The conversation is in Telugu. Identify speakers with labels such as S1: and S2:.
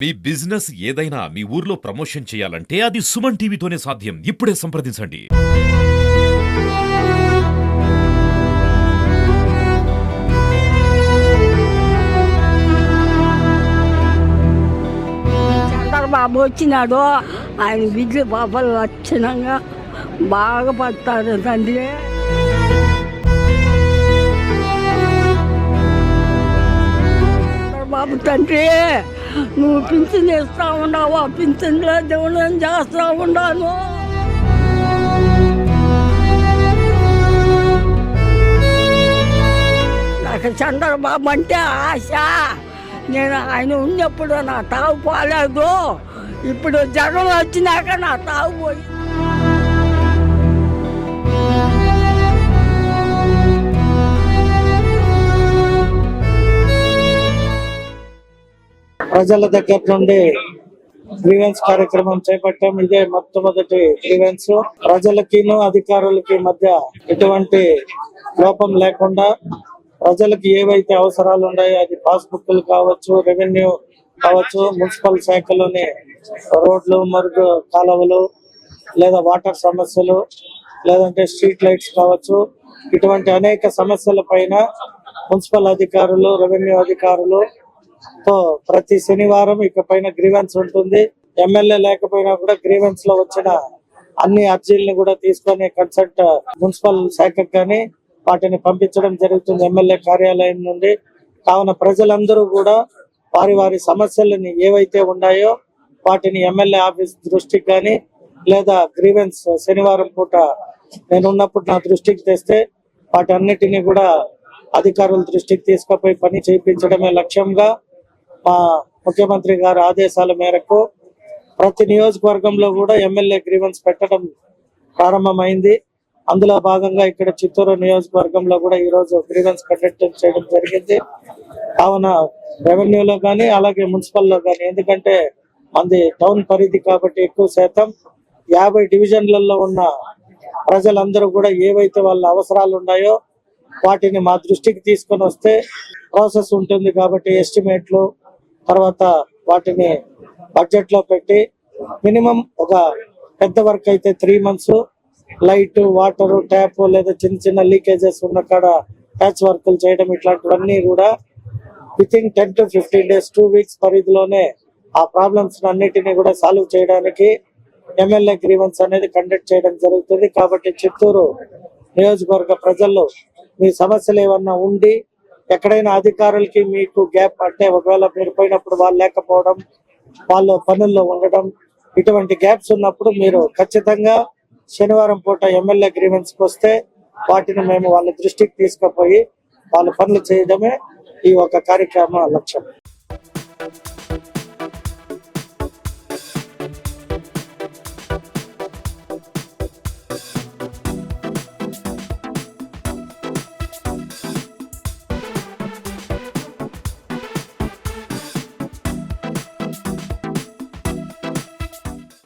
S1: మీ బిజినెస్ ఏదైనా మీ ఊర్లో ప్రమోషన్ చేయాలంటే అది సుమన్ టీవీతోనే సాధ్యం. ఇప్పుడే సంప్రదించండి.
S2: చంద్రబాబు వచ్చినాడు, ఆయన విద్య పాపలు లక్షణంగా బాగా పడతారు తండ్రి. చంద్రబాబు తండ్రి, నువ్వు పింఛన్ ఇస్తా ఉన్నావా? పింఛన్లో దేవుళ్ళని చేస్తా ఉన్నాను. నాకు చంద్రబాబు అంటే ఆశ. నేను ఆయన ఉన్నప్పుడు నా తావు పోలేదు, ఇప్పుడు జగన్ వచ్చినాక నా తావు పోయి.
S3: ప్రజల దగ్గర నుండి గ్రీవెన్స్ కార్యక్రమం చేపట్టాం. ఇదే మొట్టమొదటి గ్రీవెన్స్. ప్రజలకిను అధికారులకి మధ్య ఎటువంటి లోపం లేకుండా ప్రజలకు ఏవైతే అవసరాలు ఉన్నాయో, అది పాస్బుక్లు కావచ్చు, రెవెన్యూ కావచ్చు, మున్సిపల్ శాఖలోని రోడ్లు, మరుగు కాలువలు, లేదా వాటర్ సమస్యలు, లేదంటే స్ట్రీట్ లైట్స్ కావచ్చు, ఇటువంటి అనేక సమస్యల పైన మున్సిపల్ అధికారులు, రెవెన్యూ అధికారులు తో ప్రతి శనివారం ఇక పైన గ్రీవెన్స్ ఉంటుంది. ఎమ్మెల్యే లేకపోయినా కూడా గ్రీవెన్స్ లో వచ్చిన అన్ని అర్జీలను కూడా తీసుకొని కన్సల్ట్ మున్సిపల్ శాఖకు కానీ వాటిని పంపించడం జరుగుతుంది ఎమ్మెల్యే కార్యాలయం నుండి. కావున ప్రజలందరూ కూడా వారి వారి సమస్యలని ఏవైతే ఉన్నాయో వాటిని ఎమ్మెల్యే ఆఫీస్ దృష్టికి కానీ, లేదా గ్రీవెన్స్ శనివారం పూట నేనున్నప్పుడు నా దృష్టికి తెస్తే వాటి అన్నిటినీ కూడా అధికారుల దృష్టికి తీసుకుపోయి పని చేయించడమే లక్ష్యంగా మా ముఖ్యమంత్రి గారి ఆదేశాల మేరకు ప్రతి నియోజకవర్గంలో కూడా ఎమ్మెల్యే గ్రీవెన్స్ పెట్టడం ప్రారంభమైంది. అందులో భాగంగా ఇక్కడ చిత్తూరు నియోజకవర్గంలో కూడా ఈ రోజు గ్రీవెన్స్ కండక్ట్ చేయడం జరిగింది. కావున రెవెన్యూలో కానీ అలాగే మున్సిపల్లో కానీ, ఎందుకంటే మంది టౌన్ పరిధి కాబట్టి ఎక్కువ శాతం 50 డివిజన్లలో ఉన్న ప్రజలందరూ కూడా ఏవైతే వాళ్ళ అవసరాలు ఉన్నాయో వాటిని మా దృష్టికి తీసుకొని వస్తే ప్రాసెస్ ఉంటుంది కాబట్టి ఎస్టిమేట్లు తర్వాత వాటిని బడ్జెట్ లో పెట్టి మినిమం ఒక పెద్ద వర్క్ అయితే 3 months లైట్, వాటర్, ట్యాప్ లేదా చిన్న చిన్న లీకేజెస్ ఉన్న కాడ ప్యాచ్ వర్క్లు చేయడం, ఇట్లాంటివన్నీ కూడా వితిన్ 10 to 15 days 2 weeks పరిధిలోనే ఆ ప్రాబ్లమ్స్ అన్నిటినీ కూడా సాల్వ్ చేయడానికి ఎమ్మెల్యే గ్రీవెన్స్ అనేది కండక్ట్ చేయడం జరుగుతుంది. కాబట్టి చిత్తూరు నియోజకవర్గ ప్రజల్లో మీ సమస్యలు ఏమన్నా ఉండి ఎక్కడైనా అధికారులకి మీకు గ్యాప్ అంటే ఒకవేళ మీరు పోయినప్పుడు వాళ్ళు లేకపోవడం, వాళ్ళు పనుల్లో ఉండడం, ఇటువంటి గ్యాప్స్ ఉన్నప్పుడు మీరు ఖచ్చితంగా శనివారం పూట ఎమ్మెల్యే గ్రీవెన్స్కి వస్తే వాటిని మేము వాళ్ళ దృష్టికి తీసుకుపోయి వాళ్ళ పనులు చేయడమే ఈ ఒక కార్యక్రమ లక్ష్యం.